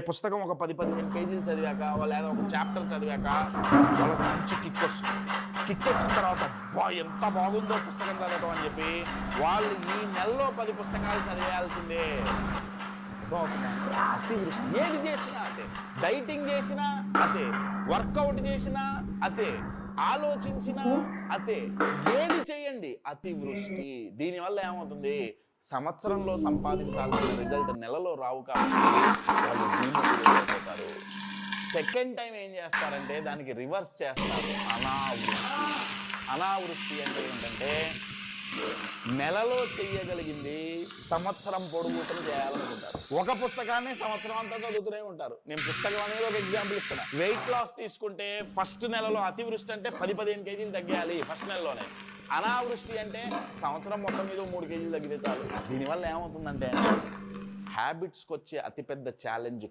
పుస్తకం ఒక 10-15 పేజీలు చదివాక లేదా ఒక చాప్టర్ చదివాక వాళ్ళకి మంచి కిక్ వస్తుంది. కిక్ వచ్చిన తర్వాత అబ్బా ఎంత బాగుందో పుస్తకం చదవటం అని చెప్పి వాళ్ళు ఈ నెలలో 10 పుస్తకాలు చదివేయాల్సిందే. అతివృష్టి ఏది చేసినా అదే, డైటింగ్ చేసినా అదే, వర్కౌట్ చేసినా అదే, ఆలోచించినా అదే, ఏది చేయండి అతివృష్టి. దీనివల్ల ఏమవుతుంది, సంవత్సరంలో సంపాదించాల్సిన రిజల్ట్ నెలలో రావు కాబట్టి వాళ్ళు డీమోటివేట్ అయిపోతారు. సెకండ్ టైం ఏం చేస్తారంటే దానికి రివర్స్ చేస్తారు, అనావృష్టి. అనావృష్టి అంటే ఏంటంటే నెలలో చెయ్యగలిగింది సంవత్సరం పొడుగుతూ చేయాలనుకుంటారు. ఒక పుస్తకాన్ని సంవత్సరం అంతా చదువుతూనే ఉంటారు. నేను పుస్తకం అనేది ఒక ఎగ్జాంపుల్ ఇస్తున్నా. వెయిట్ లాస్ తీసుకుంటే ఫస్ట్ నెలలో అతివృష్టి అంటే 10-15 కేజీలు తగ్గేయాలి ఫస్ట్ నెలలోనే. అనావృష్టి అంటే సంవత్సరం మొత్తం మీద 3 కేజీలు తగ్గితే చాలు. దీనివల్ల ఏమవుతుందంటే హ్యాబిట్స్కి వచ్చే అతిపెద్ద ఛాలెంజ్